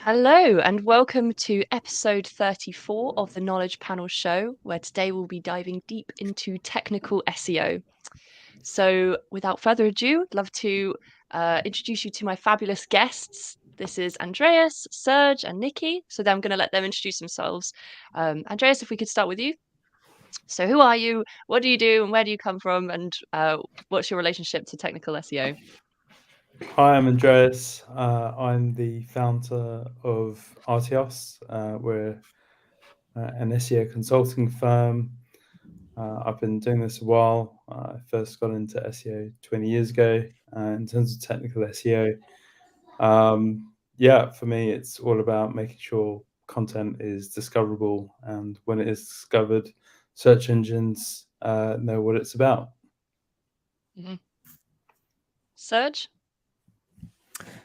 Hello, and welcome to episode 34 of the Knowledge Panel Show, where today we'll be diving deep into technical SEO. So, without further ado, I'd love to introduce you to my fabulous guests. This is Andreas, Serge, and Nikki. So, then I'm going to let them introduce themselves. Andreas, if we could start with you. So, who are you? What do you do? And where do you come from? And what's your relationship to technical SEO? Hi, I'm Andreas. I'm the founder of Artios. We're an SEO consulting firm. I've been doing this a while. I first got into SEO 20 years ago. In terms of technical SEO, for me, it's all about making sure content is discoverable, and when it is discovered, search engines know what it's about. Mm-hmm. Serge?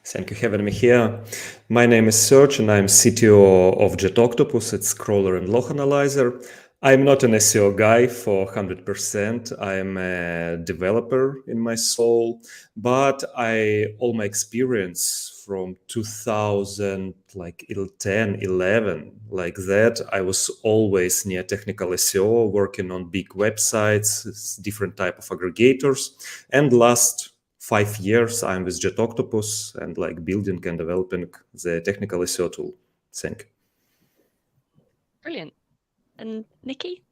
Thank you for having me here. My name is Serge and I'm CTO of JetOctopus. It's crawler and log analyzer. I'm not an SEO guy for 100%. I'm a developer in my soul, but all my experience from 2010, 11, like that, I was always near technical SEO, working on big websites, different type of aggregators, and last 5 years I'm with JetOctopus and building and developing the technical SEO tool. Thank you. Brilliant. And Nikki?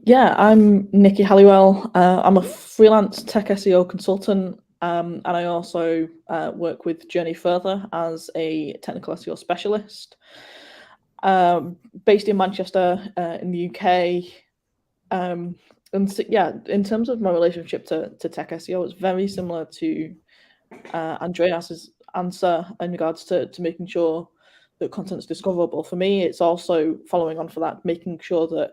Yeah, I'm Nikki Halliwell. I'm a freelance tech SEO consultant, and I also work with Journey Further as a technical SEO specialist. Based in Manchester, in the UK. And so, in terms of my relationship to tech SEO, it's very similar to Andreas's answer in regards to making sure that content's discoverable. For me, it's also following on for that, making sure that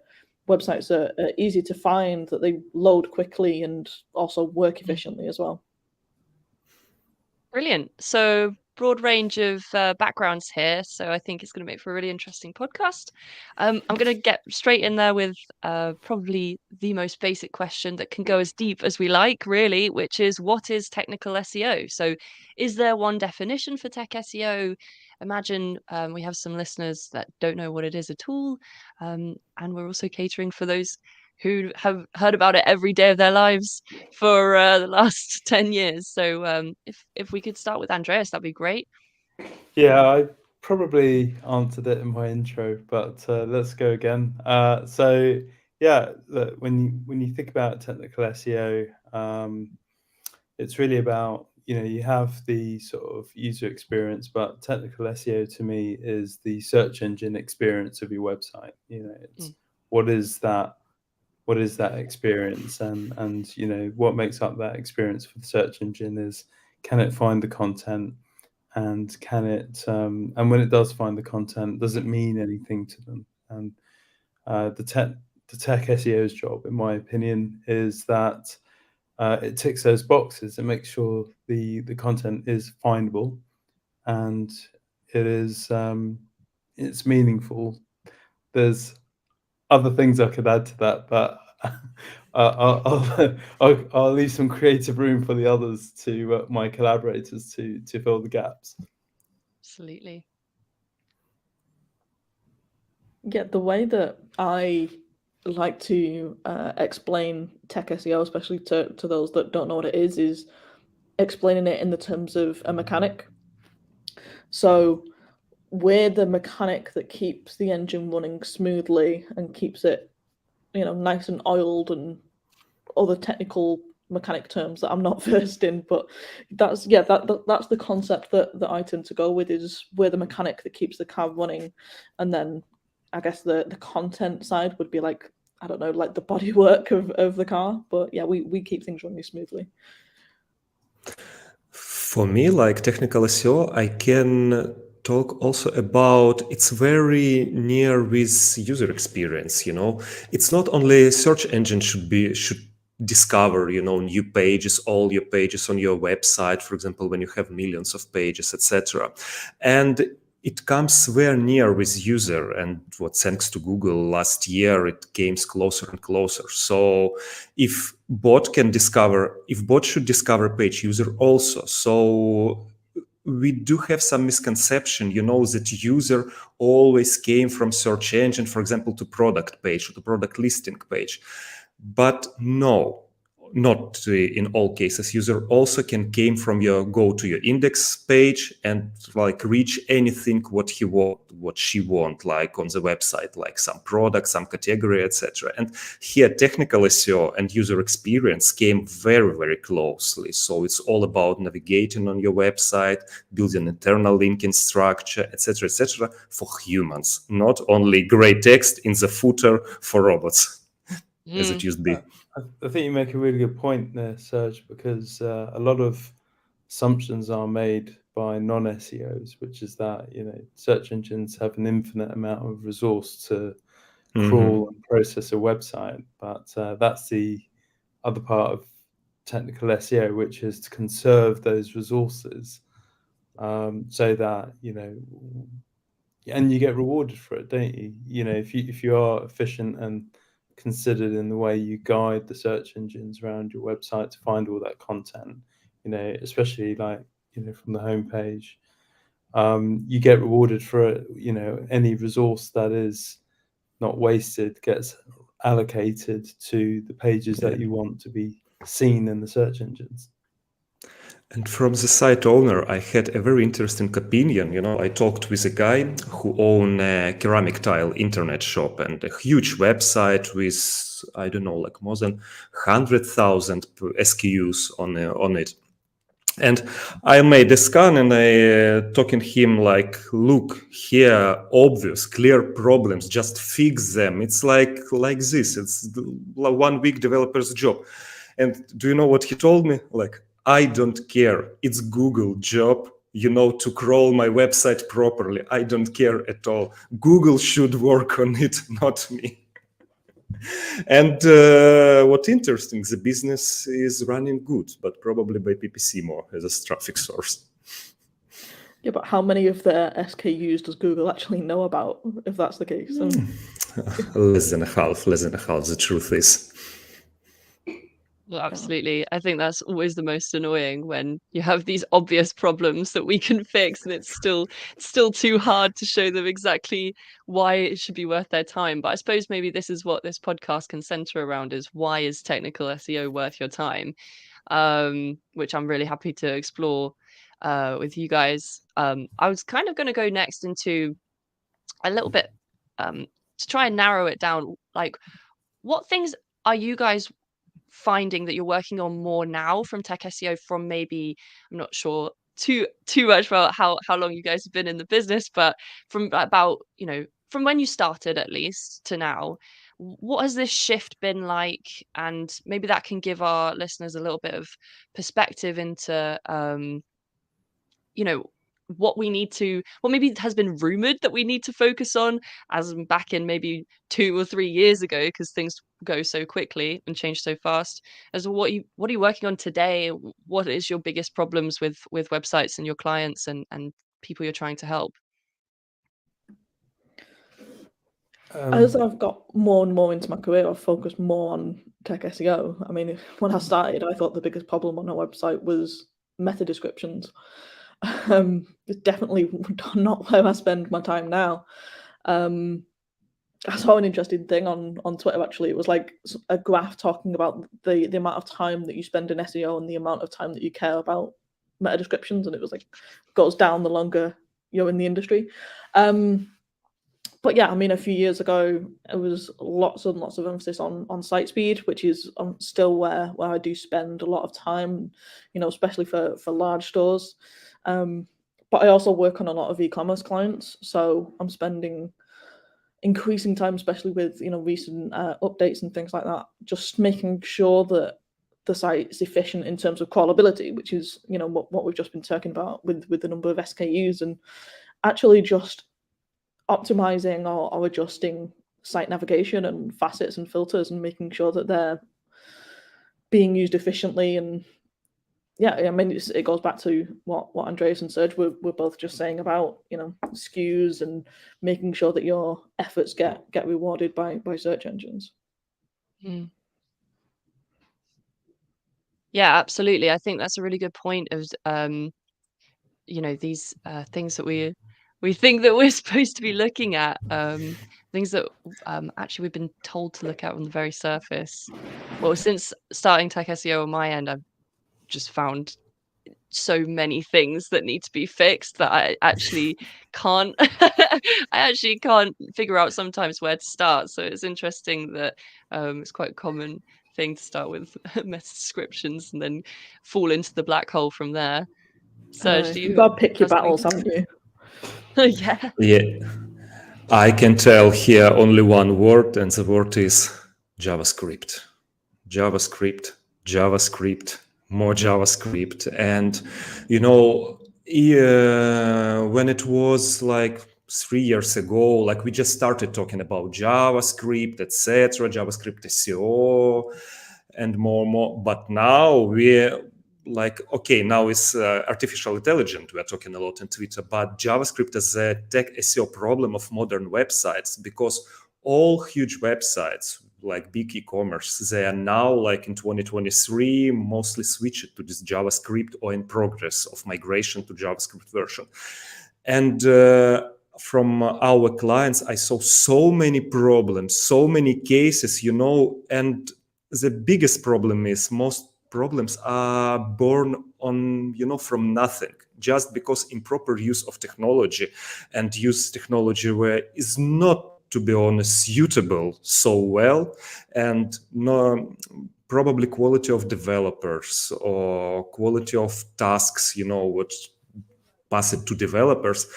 websites are easy to find, that they load quickly and also work efficiently as well. Brilliant. So broad range of backgrounds here. So I think it's going to make for a really interesting podcast. I'm going to get straight in there with probably the most basic question that can go as deep as we like, really, which is what is technical SEO? So is there one definition for tech SEO? Imagine we have some listeners that don't know what it is at all. And we're also catering for those who have heard about it every day of their lives for the last 10 years. So if we could start with Andreas, that'd be great. Yeah, I probably answered it in my intro, but let's go again. Look, when you think about technical SEO, it's really about, you have the sort of user experience, but technical SEO to me is the search engine experience of your website. It's what is that experience, and what makes up that experience for the search engine is, can it find the content, and can it and when it does find the content, does it mean anything to them? And the tech SEO's job, in my opinion, is that it ticks those boxes. It makes sure the content is findable and it is it's meaningful. There's other things I could add to that, but I'll leave some creative room for the others, to my collaborators, to fill the gaps. Absolutely. Yeah, the way that I like to explain tech SEO, especially to those that don't know what it is explaining it in the terms of a mechanic. So we're the mechanic that keeps the engine running smoothly and keeps it, nice and oiled, and other technical mechanic terms that I'm not versed in, but that's the concept that I tend to go with, is we're the mechanic that keeps the car running. And then I guess the content side would be like, I don't know, like the bodywork of the car. But yeah, we keep things running smoothly. For me, like technical SEO, I can talk also about, it's very near with user experience. It's not only search engine should discover new pages, all your pages on your website, for example, when you have millions of pages, etc. And it comes very near with user, and thanks to Google last year, it came closer and closer. So if bot should discover page, user also. So we do have some misconception, that user always came from search engine, for example, to product page or to product listing page. But no, not in all cases. User also can came from go to your index page and like reach anything what he want, what she want, like on the website, like some product, some category, etc. And here technical SEO and user experience came very, very closely. So it's all about navigating on your website, building internal linking structure, etc., for humans, not only gray text in the footer for robots. As it used to be. I think you make a really good point there, Serge, because a lot of assumptions are made by non-SEOs, which is that search engines have an infinite amount of resource to crawl and process a website, but that's the other part of technical SEO, which is to conserve those resources, so that and you get rewarded for it, don't you? If you are efficient and considered in the way you guide the search engines around your website to find all that content, especially from the homepage, you get rewarded for it. Any resource that is not wasted gets allocated to the pages that you want to be seen in the search engines. And from the site owner, I had a very interesting opinion. I talked with a guy who owned a ceramic tile internet shop and a huge website with, I don't know, like more than 100,000 SKUs on it. And I made a scan and I talking him like, look, here, obvious, clear problems, just fix them. It's like this. It's 1 week developer's job. And do you know what he told me? Like, I don't care. It's Google job, to crawl my website properly. I don't care at all. Google should work on it, not me. And what's interesting, the business is running good, but probably by PPC more as a traffic source. Yeah, but how many of their SKUs does Google actually know about, if that's the case? Less than a half, the truth is. Well, absolutely. I think that's always the most annoying, when you have these obvious problems that we can fix and it's still too hard to show them exactly why it should be worth their time. But I suppose maybe this is what this podcast can center around, is why is technical SEO worth your time? Which I'm really happy to explore with you guys. I was kind of going to go next into a little bit to try and narrow it down. Like, what things are you guys finding that you're working on more now from tech SEO, from maybe, I'm not sure too much about how long you guys have been in the business, but from about, from when you started at least to now, what has this shift been like? And maybe that can give our listeners a little bit of perspective into what maybe has been rumored that we need to focus on, as back in maybe 2 or 3 years ago, because things go so quickly and change so fast, as what are you working on today? What is your biggest problems with websites and your clients and people you're trying to help? As I've got more and more into my career, I've focused more on tech SEO. I mean, when I started, I thought the biggest problem on a website was meta descriptions. It's definitely not where I spend my time now. I saw an interesting thing on Twitter, actually. It was like a graph talking about the amount of time that you spend in SEO and the amount of time that you care about meta descriptions, and it was like goes down the longer you're in the industry. But yeah, I mean, a few years ago, it was lots and lots of emphasis on site speed, which is still where I do spend a lot of time, especially for large stores. But I also work on a lot of e-commerce clients, so I'm spending increasing time, especially with recent updates and things like that, just making sure that the site is efficient in terms of crawlability, which is what we've just been talking about with the number of SKUs, and actually just optimizing or adjusting site navigation and facets and filters and making sure that they're being used efficiently. And yeah, I mean, it goes back to what Andreas and Serge were both just saying about SKUs and making sure that your efforts get rewarded by search engines. Yeah, absolutely. I think that's a really good point of these things that we think that we're supposed to be looking at, things that actually we've been told to look at on the very surface. Well, since starting Tech SEO on my end, I've just found so many things that need to be fixed that I actually can't figure out sometimes where to start. So it's interesting that it's quite a common thing to start with meta descriptions and then fall into the black hole from there. Serge, you've got to pick your have something battles, to haven't you? Yeah. Yeah, I can tell here only one word, and the word is JavaScript. JavaScript, JavaScript, more JavaScript. And, when it was like 3 years ago, like we just started talking about JavaScript, etc., JavaScript SEO, and more. But now we're like, okay, now it's artificial intelligence. We're talking a lot on Twitter, but JavaScript is a tech SEO problem of modern websites, because all huge websites like big e-commerce, they are now, like in 2023, mostly switched to this JavaScript or in progress of migration to JavaScript version. And from our clients, I saw so many problems, so many cases, and the biggest problem is most problems are born on, from nothing, just because improper use of technology and use technology where is not, to be honest, suitable so well, and no, probably quality of developers or quality of tasks, what pass it to developers,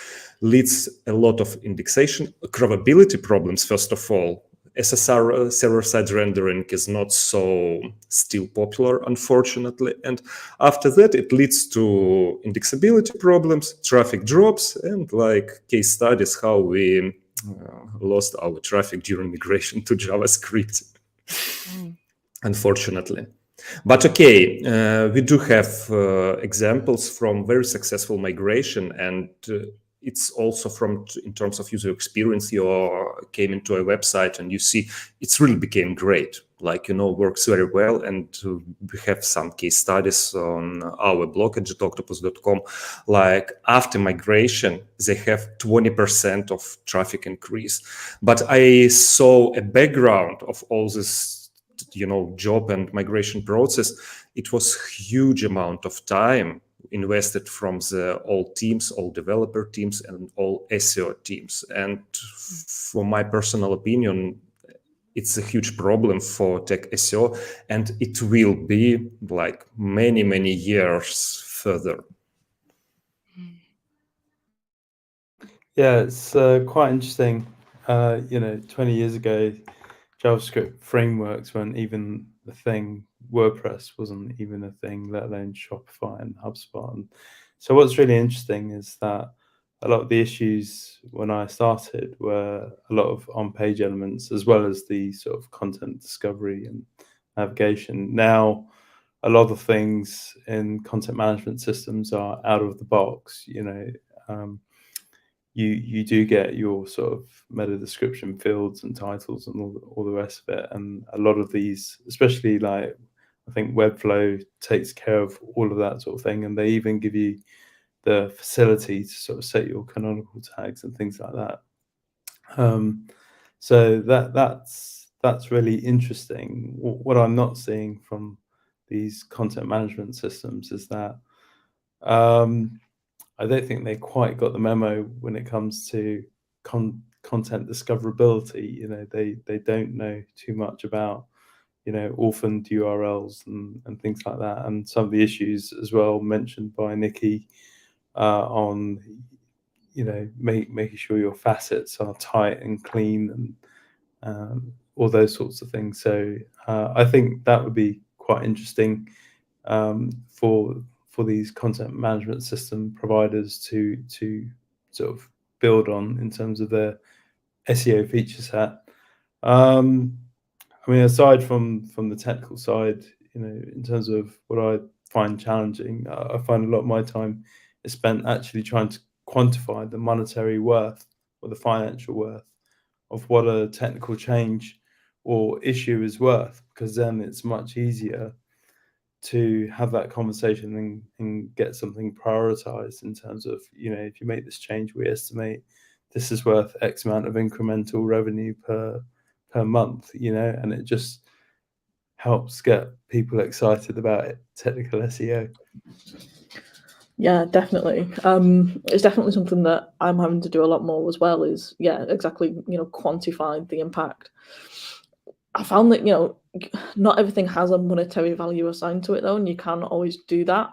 leads a lot of indexation, crawlability problems, first of all. SSR, server-side rendering, is not so still popular, unfortunately. And after that, it leads to indexability problems, traffic drops, and like case studies, how we lost our traffic during migration to JavaScript, unfortunately. But okay, we do have examples from very successful migration, and it's also in terms of user experience. You came into a website and you see it's really became great, like, works very well. And we have some case studies on our blog at jetoctopus.com. Like after migration, they have 20% of traffic increase. But I saw a background of all this job and migration process. It was huge amount of time invested from all teams, all developer teams, and all SEO teams. And for my personal opinion, it's a huge problem for tech SEO, and it will be like many years further. Yeah, it's quite interesting. 20 years ago, JavaScript frameworks weren't even a thing. WordPress wasn't even a thing, let alone Shopify and HubSpot. And so what's really interesting is that a lot of the issues when I started were a lot of on-page elements, as well as the sort of content discovery and navigation. Now, a lot of things in content management systems are out of the box. You do get your sort of meta description fields and titles and all the rest of it. And a lot of these, especially like, I think Webflow takes care of all of that sort of thing. And they even give you the facility to sort of set your canonical tags and things like that. So that's really interesting. What I'm not seeing from these content management systems is that I don't think they quite got the memo when it comes to content discoverability. They don't know too much about orphaned URLs and things like that, and some of the issues as well mentioned by Nikki on making sure your facets are tight and clean and all those sorts of things. So I think that would be quite interesting for these content management system providers to sort of build on in terms of their SEO feature set. I mean, aside from the technical side, in terms of what I find challenging, I find a lot of my time is spent actually trying to quantify the monetary worth or the financial worth of what a technical change or issue is worth, because then it's much easier to have that conversation and get something prioritized in terms of, if you make this change, we estimate this is worth X amount of incremental revenue per month, and it just helps get people excited about it, technical SEO. Yeah, definitely. It's definitely something that I'm having to do a lot more as well, is exactly, quantify the impact. I found that, not everything has a monetary value assigned to it though, and you can't always do that.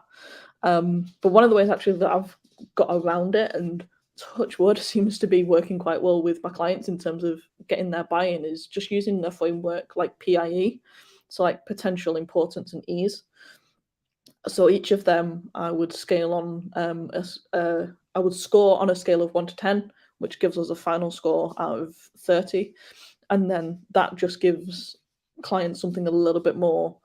But one of the ways actually that I've got around it, and touch wood, seems to be working quite well with my clients in terms of getting their buy-in, is just using a framework like PIE, so like potential, importance, and ease. So each of them I would scale on, I would score on a scale of 1 to 10, which gives us a final score out of 30. And then that just gives clients something a little bit more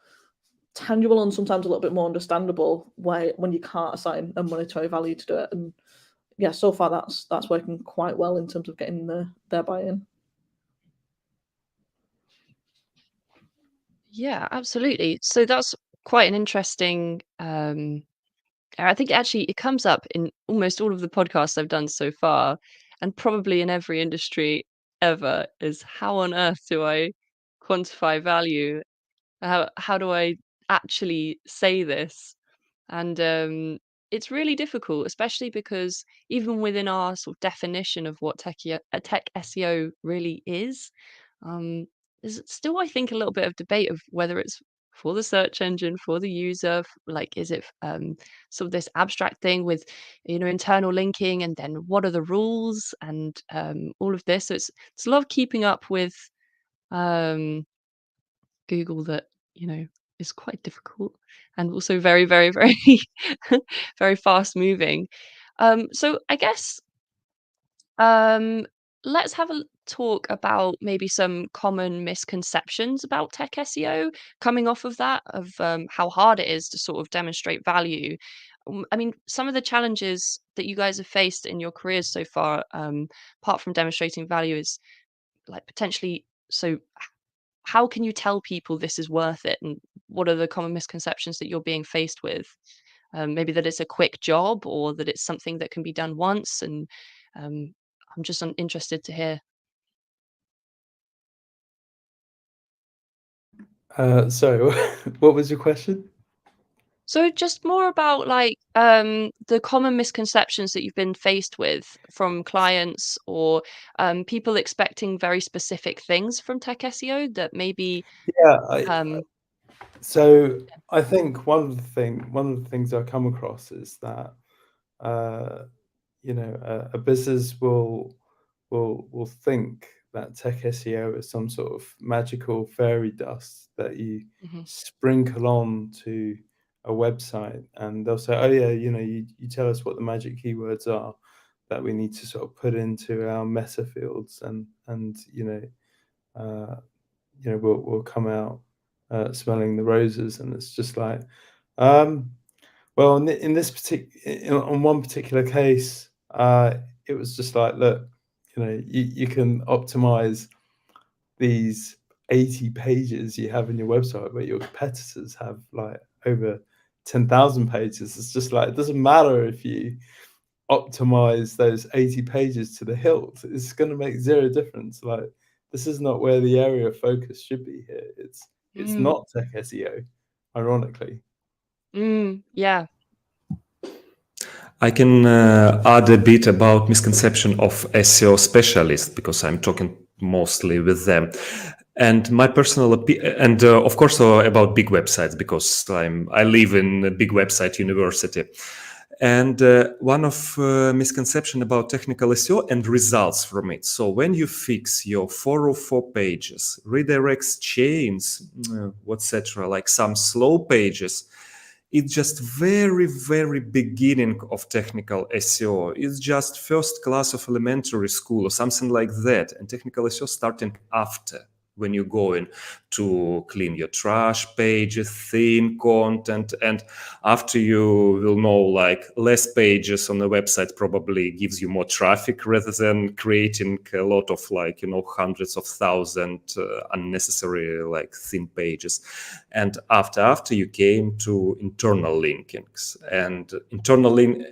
tangible and sometimes a little bit more understandable when you can't assign a monetary value to do it. And yeah, so far that's working quite well in terms of getting their buy-in. Yeah, absolutely. So that's quite an interesting I think actually it comes up in almost all of the podcasts I've done so far, and probably in every industry ever, is how on earth do I quantify value? How do I actually say this? And it's really difficult, especially because even within our sort of definition of what tech SEO really is, um, there's still, I think, a little bit of debate of whether it's for the search engine, for the user, like, is it sort of this abstract thing with, internal linking, and then what are the rules and all of this. So it's a lot of keeping up with um, Google that, is quite difficult, and also very, very, very, very fast moving. So I guess um, let's have a talk about maybe some common misconceptions about tech SEO coming off of that, of how hard it is to sort of demonstrate value. I mean, some of the challenges that you guys have faced in your careers so far, apart from demonstrating value, is like potentially, so how can you tell people this is worth it? And what are the common misconceptions that you're being faced with? Maybe that it's a quick job, or that it's something that can be done once. And I'm just interested to hear. So what was your question? So just more about like the common misconceptions that you've been faced with from clients, or people expecting very specific things from tech SEO that maybe Yeah, so I think one of the things I come across is that a business will think that tech SEO is some sort of magical fairy dust that you sprinkle on to a website, and they'll say, oh yeah, you tell us what the magic keywords are that we need to sort of put into our meta fields, and we'll come out smelling the roses. And it's just like, well, in this particular, on one particular case, it was just like, look, you can optimize these 80 pages you have in your website, but your competitors have like over 10,000 pages. It's just like, it doesn't matter if you optimize those 80 pages to the hilt. It's going to make zero difference. Like, this is not where the area of focus should be here. It's not tech SEO, ironically. Yeah. I can add a bit about misconception of SEO specialist, because I'm talking mostly with them, and my personal and of course about big websites, because I live in a big website university. And one of misconception about technical SEO and results from it. So when you fix your 404 pages, redirects, chains, etc., like some slow pages, it's just very, very beginning of technical SEO. It's just first class of elementary school or something like that. And technical SEO starting after. when you go in to clean your trash pages, thin content, and after you will know like less pages on the website probably gives you more traffic rather than creating a lot of like, you know, hundreds of thousands unnecessary like thin pages. And after you came to internal linkings, and internal link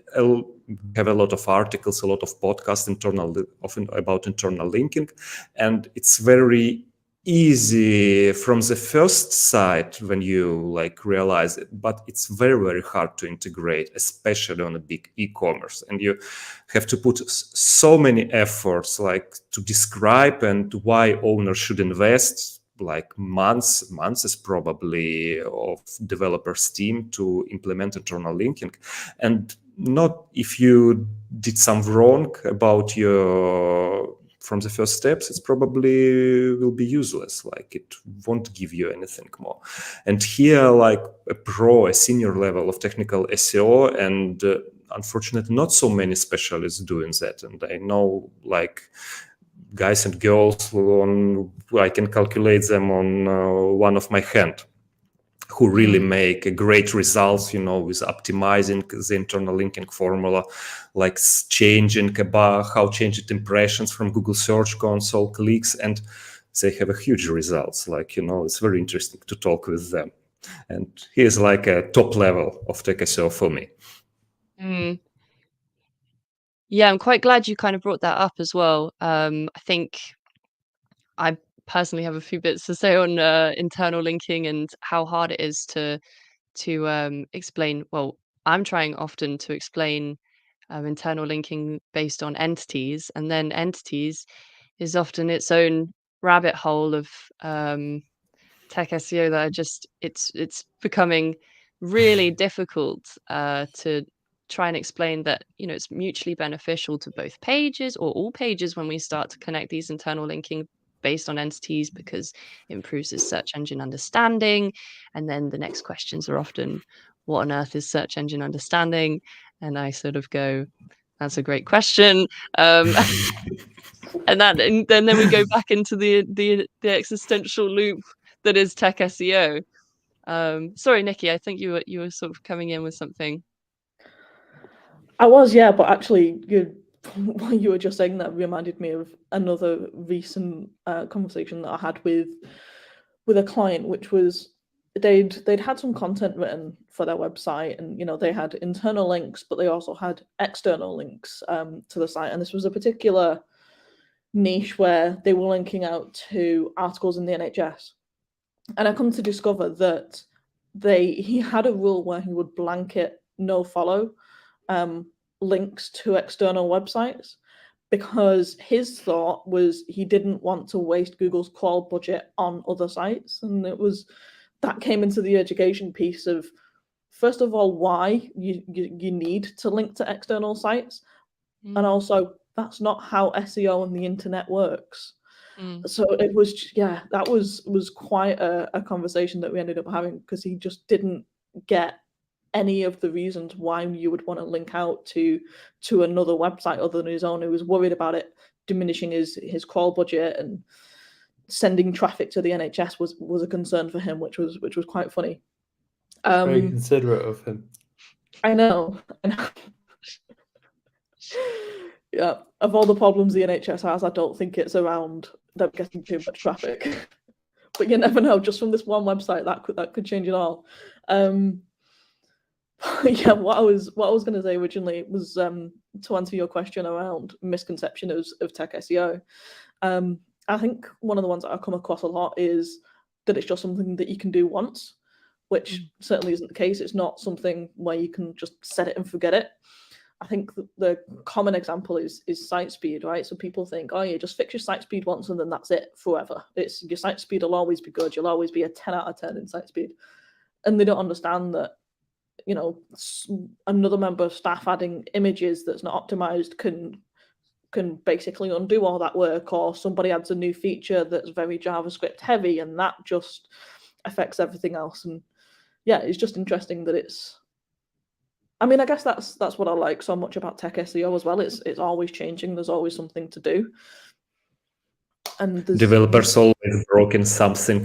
have a lot of articles, a lot of podcasts often about internal linking, and it's very easy from the first sight when you like realize it, but it's very, very hard to integrate, especially on a big e-commerce, and you have to put so many efforts like to describe and why owners should invest like months is probably of developers team to implement internal linking. And not if you did some wrong about your from the first steps, it's probably will be useless. Like it won't give you anything more. And here, like a senior level of technical SEO, and unfortunately, not so many specialists doing that. And I know like guys and girls I can calculate them on one of my hand, who really make a great results, you know, with optimizing the internal linking formula, like changing about how changed impressions from Google Search Console, clicks, and they have a huge results. Like, you know, it's very interesting to talk with them. And here's like a top level of tech SEO for me. Yeah, I'm quite glad you kind of brought that up as well. I think I personally have a few bits to say on internal linking and how hard it is to explain. Well, I'm trying often to explain internal linking based on entities, and then entities is often its own rabbit hole of tech SEO that it's becoming really difficult to try and explain that, you know, it's mutually beneficial to both pages or all pages when we start to connect these internal linking based on entities, because it improves the search engine understanding. And then the next questions are often, what on earth is search engine understanding? And I sort of go, that's a great question. And then we go back into the existential loop that is tech SEO. Sorry, Nikki, I think you were sort of coming in with something. I was, yeah, but actually, what you were just saying that reminded me of another recent conversation that I had with a client, which was they'd had some content written for their website, and you know they had internal links, but they also had external links to the site, and this was a particular niche where they were linking out to articles in the NHS. And I come to discover that he had a rule where he would blanket no follow links to external websites, because his thought was he didn't want to waste Google's crawl budget on other sites. And that came into the education piece of, first of all, why you need to link to external sites, and also that's not how SEO on the internet works. So it was, yeah, that was quite a conversation that we ended up having, because he just didn't get any of the reasons why you would want to link out to another website other than his own. He was worried about it diminishing his crawl budget, and sending traffic to the NHS was a concern for him, which was quite funny. Very considerate of him. I know. Yeah, of all the problems the NHS has, I don't think it's around them getting too much traffic. But you never know. Just from this one website, that could change it all. Yeah, what I was going to say originally was to answer your question around misconception of tech SEO. I think one of the ones that I come across a lot is that it's just something that you can do once, which certainly isn't the case. It's not something where you can just set it and forget it. I think the common example is site speed, right? So people think, oh, you just fix your site speed once and then that's it forever. Your site speed will always be good. You'll always be a 10 out of 10 in site speed. And they don't understand that, you know, another member of staff adding images that's not optimized can basically undo all that work, or somebody adds a new feature that's very JavaScript heavy, and that just affects everything else. And yeah, it's just interesting that I mean, I guess that's what I like so much about tech SEO as well. It's always changing. There's always something to do. And there's Developers always broken something.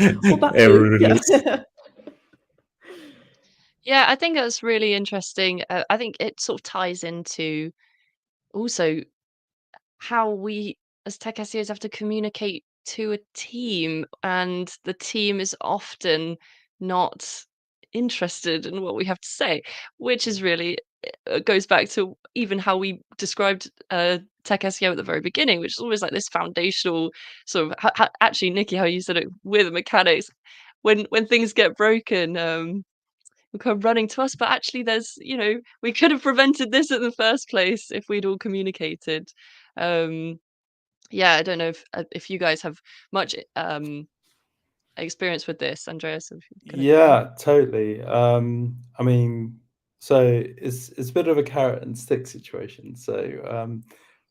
well, that Every too, release. yeah. Yeah, I think that's really interesting. I think it sort of ties into also how we as tech SEOs have to communicate to a team, and the team is often not interested in what we have to say, which is really goes back to even how we described tech SEO at the very beginning, which is always like this foundational sort of actually, Nikki, how you said it with the mechanics. When things get broken, will come running to us, but actually there's, we could have prevented this in the first place if we'd all communicated. Yeah, I don't know if you guys have much experience with this, Andreas. If you're gonna Yeah, totally. I mean, so it's a bit of a carrot and stick situation. So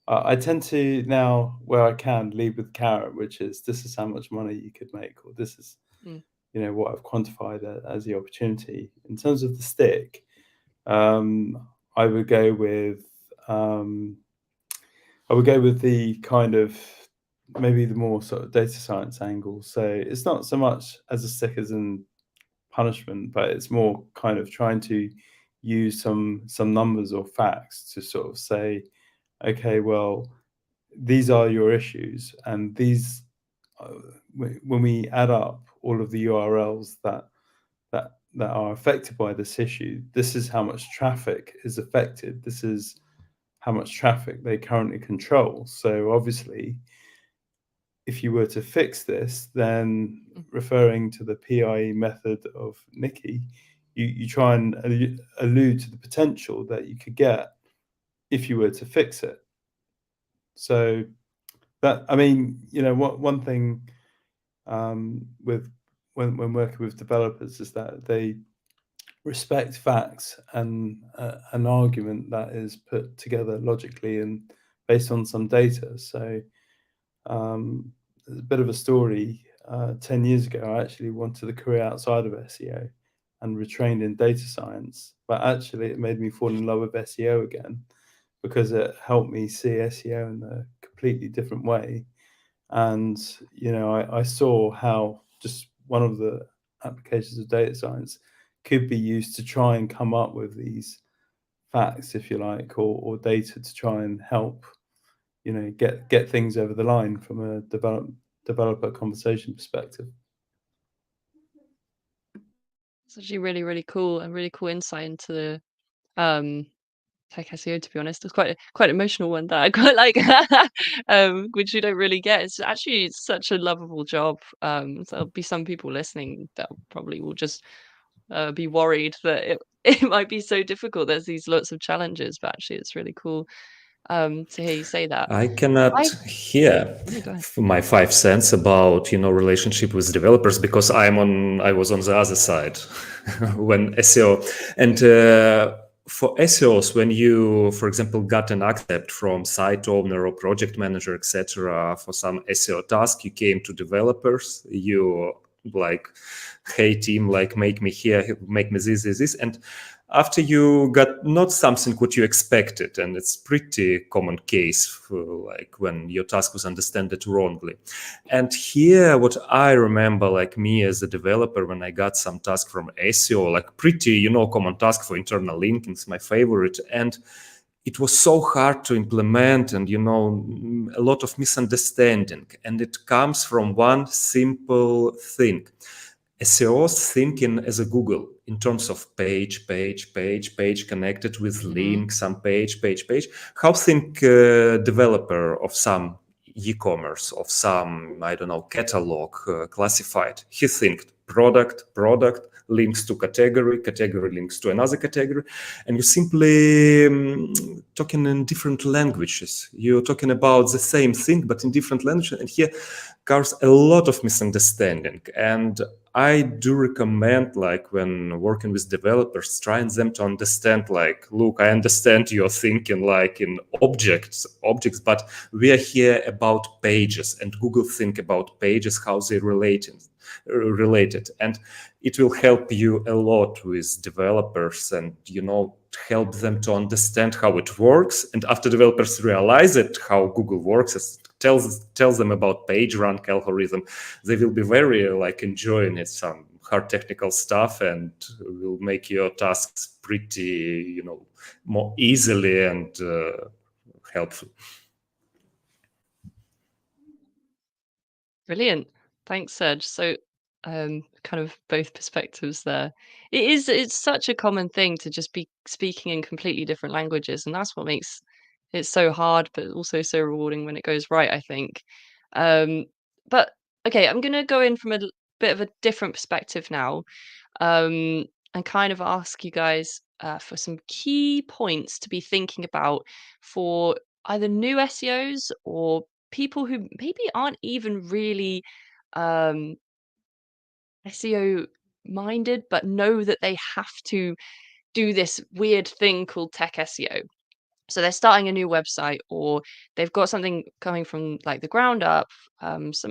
I tend to now, where I can, lead with carrot, which is this is how much money you could make, or this is Mm. what I've quantified as the opportunity. In terms of the stick, I would go with the kind of maybe the more sort of data science angle. So it's not so much as a stick as in punishment, but it's more kind of trying to use some numbers or facts to sort of say, okay, well, these are your issues, and these when we add up all of the URLs that are affected by this issue, this is how much traffic is affected. This is how much traffic they currently control. So obviously, if you were to fix this, then referring to the PIE method of Nikki, you try and allude to the potential that you could get if you were to fix it. So that, I mean, one thing with when working with developers is that they respect facts and an argument that is put together logically and based on some data. So there's a bit of a story. 10 years ago, I actually wanted a career outside of SEO and retrained in data science, but actually it made me fall in love with SEO again because it helped me see SEO in a completely different way. And I saw how just one of the applications of data science could be used to try and come up with these facts, if you like, or data to try and help get things over the line from a developer conversation perspective. It's actually really, really cool, and really cool insight into the tech SEO, to be honest. It's quite an emotional one that I quite like, which you don't really get. It's actually such a lovable job. So there'll be some people listening that probably will just be worried that it might be so difficult. There's these lots of challenges, but actually it's really cool to hear you say that. I cannot hear Go ahead. my 5 cents about relationship with developers because I was on the other side when SEO and for SEOs, when you, for example, got an accept from site owner or project manager, etc., for some SEO task, you came to developers, you like, hey team, like make me here, make me this, and after you got not something what you expected, and it's pretty common case for like when your task was understood wrongly. And here, what I remember, like me as a developer, when I got some task from SEO, like pretty, common task for internal linking, it's my favorite, and it was so hard to implement, and a lot of misunderstanding, and it comes from one simple thing. SEOs thinking as a Google in terms of page connected with link, some page. How think developer of some e-commerce, of some, I don't know, catalog classified? He think product, links to category links to another category, and you simply talking in different languages. You're talking about the same thing, but in different languages, and here causes a lot of misunderstanding. And I do recommend, like when working with developers, trying them to understand, like, look, I understand you're thinking like in objects, but we are here about pages, and Google think about pages, how they related, and it will help you a lot with developers, and help them to understand how it works. And after developers realize it, how Google works, it's tells them about PageRank algorithm, they will be very like enjoying it, some hard technical stuff, and will make your tasks pretty, more easily and helpful. Brilliant. Thanks, Serge. So kind of both perspectives there. It's such a common thing to just be speaking in completely different languages, and that's what makes it so hard, but also so rewarding when it goes right, I think. But okay, I'm gonna go in from a bit of a different perspective now, and kind of ask you guys for some key points to be thinking about for either new SEOs or people who maybe aren't even really SEO minded, but know that they have to do this weird thing called tech SEO. So they're starting a new website, or they've got something coming from like the ground up,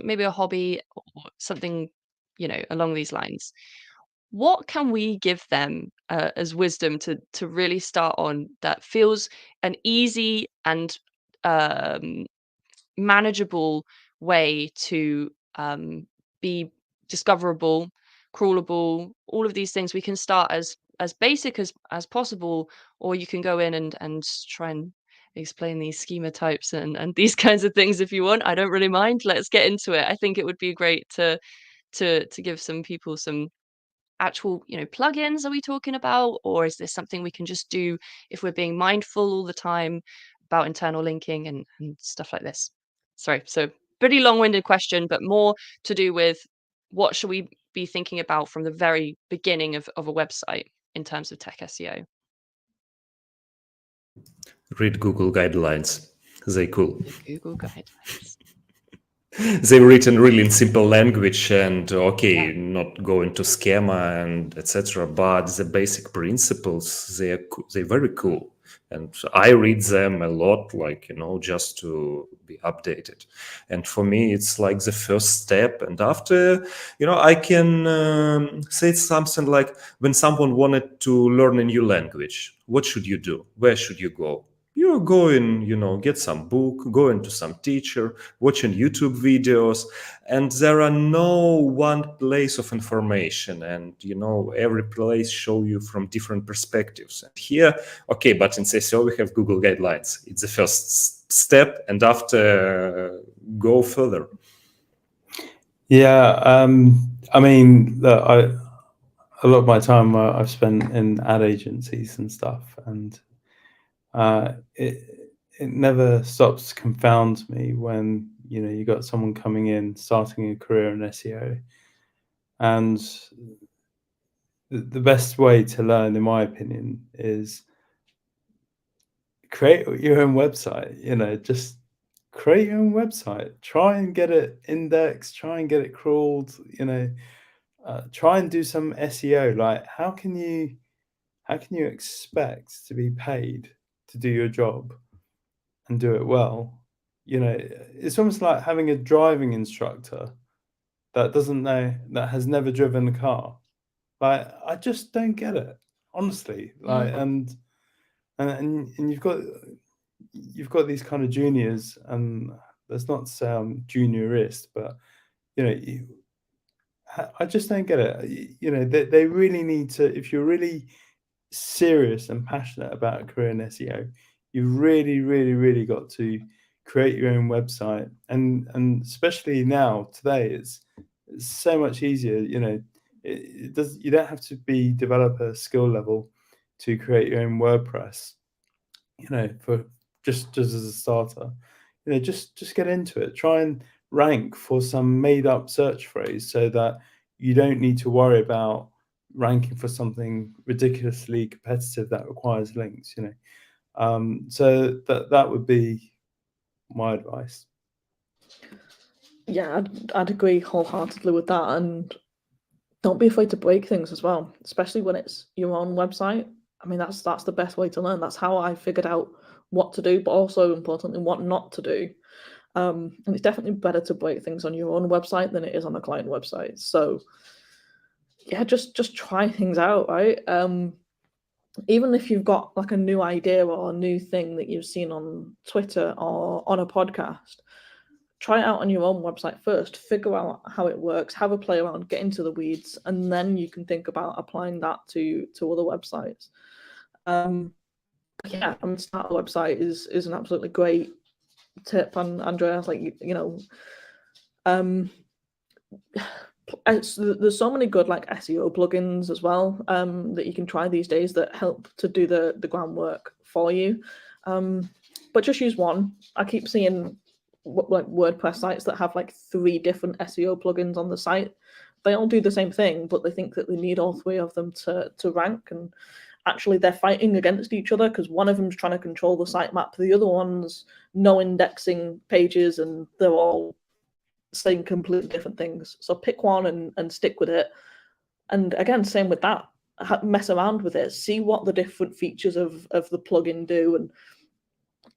maybe a hobby or something, along these lines. What can we give them as wisdom to really start on that feels an easy and um, manageable way to be discoverable, crawlable, all of these things? We can start as basic as possible, or you can go in and try and explain these schema types and these kinds of things if you want. I don't really mind. Let's get into it. I think it would be great to give some people some actual, plugins are we talking about, or is this something we can just do if we're being mindful all the time about internal linking and stuff like this? Sorry, so pretty long-winded question, but more to do with what should we be thinking about from the very beginning of a website in terms of tech SEO? Read Google guidelines. They're cool. Google guidelines. They're written really in simple language, and not go into schema and etc. But the basic principles, they're very cool, and I read them a lot, just to be updated. And for me, it's like the first step. And after, I can say something like, when someone wanted to learn a new language, what should you do? Where should you go? You go in, get some book, go into some teacher, watching YouTube videos, and there are no one place of information, and every place show you from different perspectives. And here, but in SEO we have Google guidelines. It's the first step, and after go further. Yeah, I mean, a lot of my time I've spent in ad agencies and stuff, and it never stops to confound me when you got someone coming in starting a career in SEO, and the best way to learn, in my opinion, is create your own website. Just create your own website, try and get it indexed, try and get it crawled, try and do some SEO. Like, how can you expect to be paid to do your job and do it well? It's almost like having a driving instructor that doesn't know, that has never driven a car. Like, I just don't get it, honestly. Like, and you've got these kind of juniors, and that's not to say I'm juniorist, but I just don't get it. They really need to, if you're really serious and passionate about a career in SEO, you've really, really, really got to create your own website. And especially now, today, it's so much easier. You don't have to be developer skill level to create your own WordPress. For just as a starter, just get into it. Try and rank for some made up search phrase so that you don't need to worry about ranking for something ridiculously competitive that requires links. So that would be my advice. Yeah, I'd agree wholeheartedly with that, and don't be afraid to break things as well, especially when it's your own website. I mean, that's the best way to learn. That's how I figured out what to do, but also importantly, what not to do. And it's definitely better to break things on your own website than it is on a client website. So yeah, just try things out, right? Even if you've got like a new idea or a new thing that you've seen on Twitter or on a podcast, try it out on your own website first, figure out how it works, have a play around, get into the weeds, and then you can think about applying that to other websites. Yeah, I mean, start a website is an absolutely great tip. And Andreas, like, you know, there's so many good like SEO plugins as well that you can try these days that help to do the groundwork for you. But just use one. I keep seeing like WordPress sites that have like 3 different SEO plugins on the site. They all do the same thing, but they think that they need all 3 of them to rank, and actually they're fighting against each other because one of them's trying to control the sitemap, the other one's no indexing pages, and they're all saying completely different things. So pick one and stick with it. And again, same with that. Mess around with it. See what the different features of the plugin do, and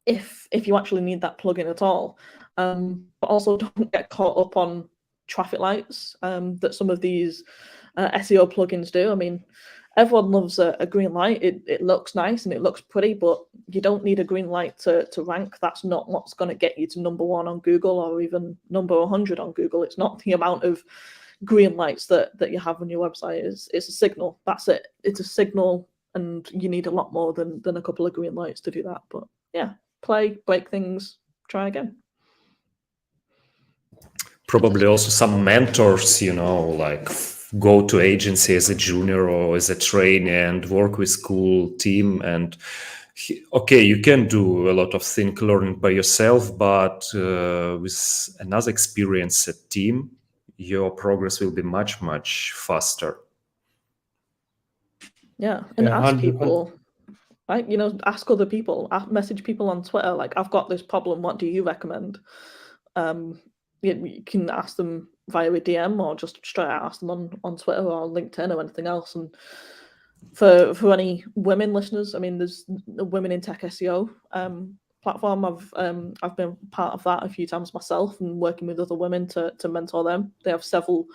if you actually need that plugin at all. But also don't get caught up on traffic lights that some of these SEO plugins do. I mean, everyone loves a green light. It looks nice and it looks pretty, but you don't need a green light to rank. That's not what's going to get you to number 1 on Google or even number 100 on Google. It's not the amount of green lights that you have on your website. It's a signal. That's it. It's a signal, and you need a lot more than a couple of green lights to do that. But yeah, play, break things, try again. Probably also some mentors, you know, like go to agency as a junior or as a trainee and work with cool team. And okay, you can do a lot of things learning by yourself, but with another experienced team, your progress will be much, much faster. Yeah, and Yeah, ask 100%. people, right? You know, ask other people, message people on Twitter, like, I've got this problem, what do you recommend? You can ask them via a DM or just straight out ask them on Twitter or LinkedIn or anything else. And for any women listeners, I mean, there's the Women in Tech SEO platform. I've been part of that a few times myself, and working with other women to mentor them. They have several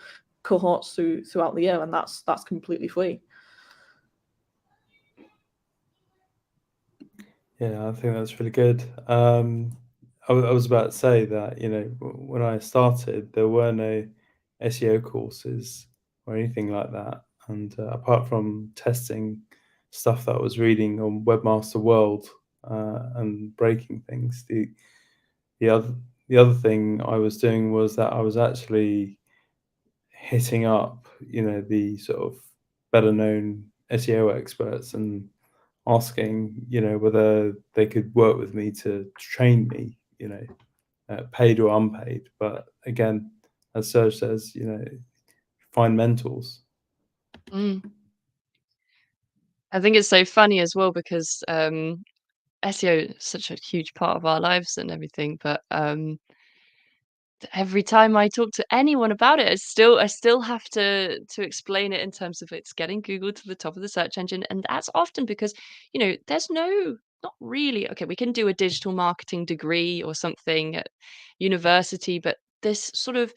cohorts throughout the year, and that's completely free. Yeah, I think that's really good. I was about to say that, you know, when I started, there were no SEO courses or anything like that. And apart from testing stuff that I was reading on Webmaster World and breaking things, the other thing I was doing was that I was actually hitting up, you know, the sort of better known SEO experts and asking, you know, whether they could work with me to train me, you know, paid or unpaid. But again, as Serge says, you know, find mentors. I think it's so funny as well because SEO is such a huge part of our lives and everything, but every time I talk to anyone about it, I still have to explain it in terms of it's getting Google to the top of the search engine, and that's often because, you know, there's not really, okay, we can do a digital marketing degree or something at university, but this sort of,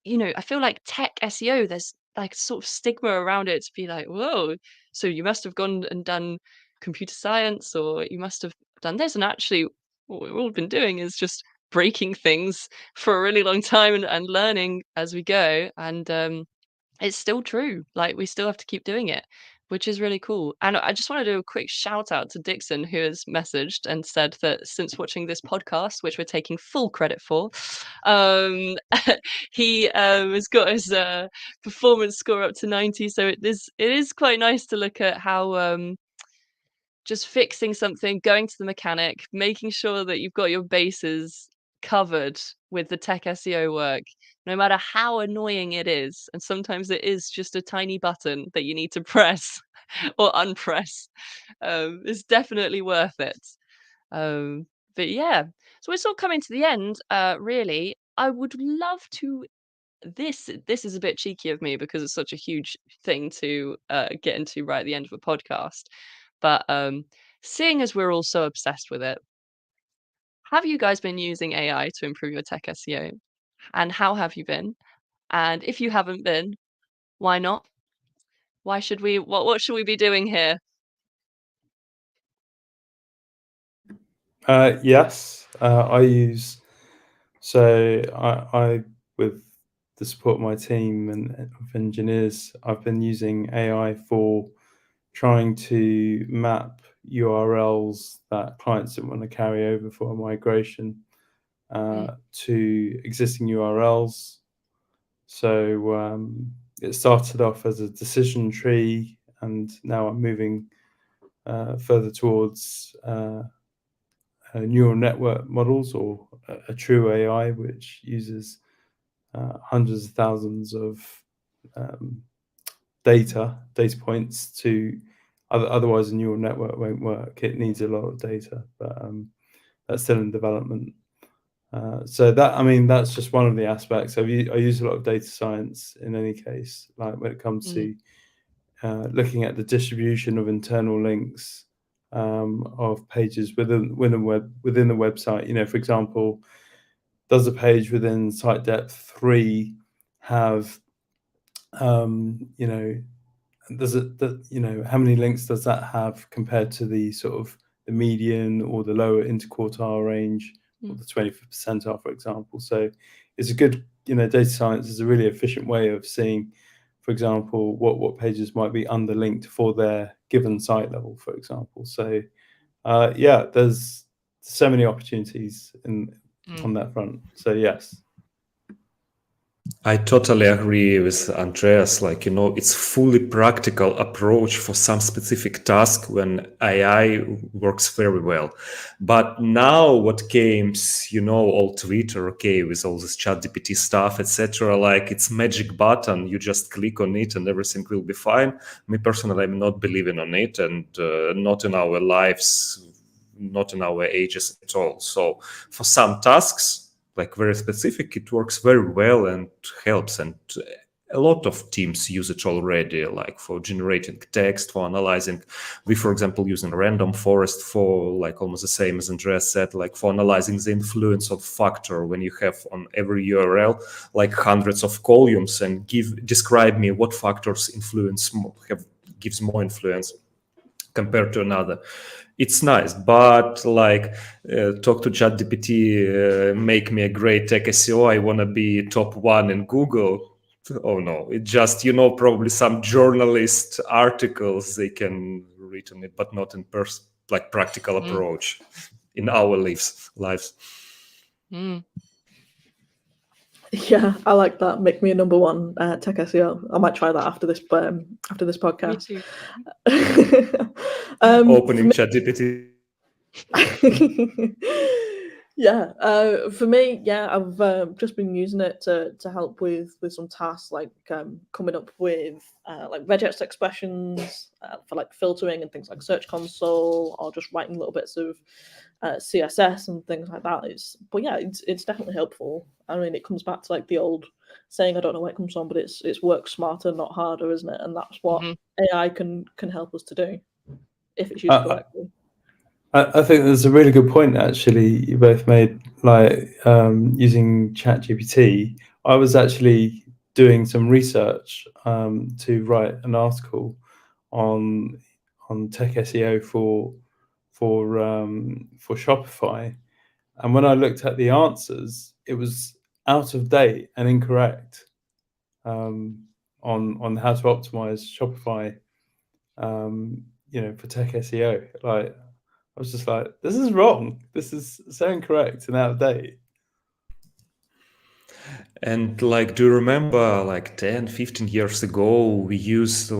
you know, I feel like tech SEO, there's like sort of stigma around it to be like, whoa, so you must have gone and done computer science or you must have done this. And actually, what we've all been doing is just breaking things for a really long time and learning as we go. And it's still true. Like, we still have to keep doing it, which is really cool. And I just want to do a quick shout out to Dixon, who has messaged and said that since watching this podcast, which we're taking full credit for, he has got his performance score up to 90. So it is quite nice to look at how just fixing something, going to the mechanic, making sure that you've got your bases covered with the tech SEO work, no matter how annoying it is. And sometimes it is just a tiny button that you need to press or unpress. It's definitely worth it. But yeah, so we're sort of coming to the end, really. I would love to. This is a bit cheeky of me because it's such a huge thing to get into right at the end of a podcast. But seeing as we're all so obsessed with it, have you guys been using AI to improve your tech SEO? And how have you been? And if you haven't been, why not? Why should we? What should we be doing here? Yes, I use So I with the support of my team and of engineers, I've been using AI for trying to map URLs that clients didn't want to carry over for a migration to existing URLs. So it started off as a decision tree, and now I'm moving further towards neural network models, or a true AI, which uses hundreds of thousands of data points to otherwise a neural network won't work. It needs a lot of data, but that's still in development. So that's just one of the aspects. I use a lot of data science in any case, like when it comes to looking at the distribution of internal links of pages within the website. For example, does a page within site depth 3 have does it how many links does that have compared to the sort of the median or the lower interquartile range, or the 25th percentile, for example? So it's a good, data science is a really efficient way of seeing, for example, what pages might be underlinked for their given site level, for example. So there's so many opportunities on that front. So yes. I totally agree with Andreas. It's fully practical approach for some specific task when AI works very well. But now what came, all Twitter, with all this ChatGPT stuff, etc. It's magic button. You just click on it and everything will be fine. Me personally, I'm not believing on it, and not in our lives, not in our ages at all. So for some tasks, very specific, it works very well and helps, and a lot of teams use it already, for generating text, for analyzing. We, for example, using random forest for almost the same as Andreas said, for analyzing the influence of factor when you have on every URL hundreds of columns, and describe me what factors gives more influence compared to another. It's nice, but talk to ChatGPT, make me a great tech SEO. I want to be top 1 in Google. Oh no, it just, probably some journalist articles they can read on it, but not in practical approach in our lives. Yeah, I like that. Make me a number 1 tech SEO. I might try that after this podcast. Me too. Opening ChatGPT. Yeah, for me, I've just been using it to help with some tasks, coming up with regex expressions for filtering and things like Search Console, or just writing little bits of CSS and things like that. It's definitely helpful. I mean, it comes back to the old saying, I don't know where it comes from, but it's work smarter, not harder, isn't it? And that's what AI can help us to do if it's used correctly. I think there's a really good point, actually, you both made, using ChatGPT. I was actually doing some research to write an article on tech SEO for Shopify, and when I looked at the answers, it was out of date and incorrect on how to optimize Shopify, for tech SEO. I was just like, this is wrong. This is so incorrect and out of date. And do you remember 10, 15 years ago, we used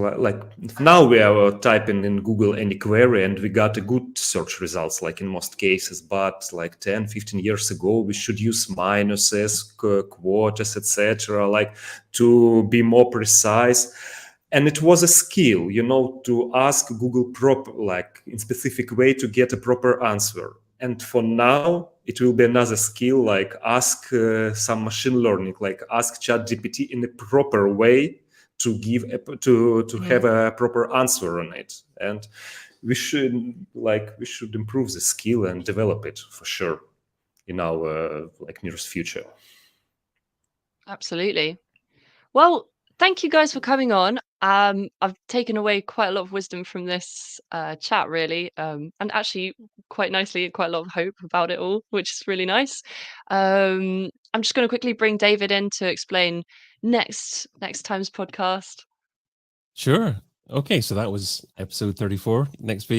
now we are typing in Google any query and we got a good search results, in most cases. But 10, 15 years ago, we should use minuses, quotas, etc. To be more precise. And it was a skill, to ask Google in specific way to get a proper answer. And for now, it will be another skill, ask some machine learning, ask ChatGPT in a proper way to give have a proper answer on it. And we should improve the skill and develop it for sure in our nearest future. Absolutely. Well, thank you guys for coming on. I've taken away quite a lot of wisdom from this chat, really, and actually quite nicely, quite a lot of hope about it all, which is really nice. I'm just going to quickly bring David in to explain next time's podcast. Sure. Okay, so that was episode 34. Next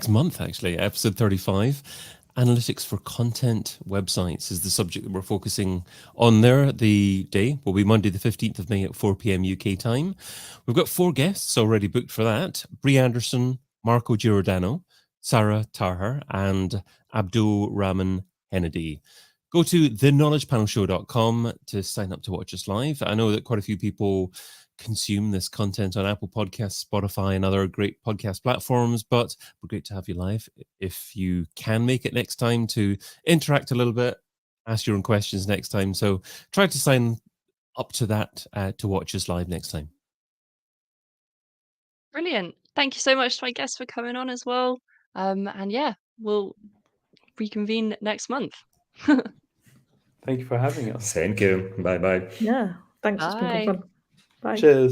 month, actually, episode 35. Analytics for content websites is the subject that we're focusing on there. The day will be Monday, the 15th of May at 4 p.m. UK time. We've got 4 guests already booked for that. Brie Anderson, Marco Giordano, Sarah Tarher, and Abdul Rahman Hennedy. Go to theknowledgepanelshow.com to sign up to watch us live. I know that quite a few people consume this content on Apple Podcasts, Spotify, and other great podcast platforms, but we're great to have you live. If you can make it next time to interact a little bit, ask your own questions next time. So try to sign up to that to watch us live next time. Brilliant. Thank you so much to my guests for coming on as well. And yeah, we'll reconvene next month. Thank you for having us. Thank you. Bye-bye. Yeah, thanks. It's been good Bye. fun. Bye. Cheers.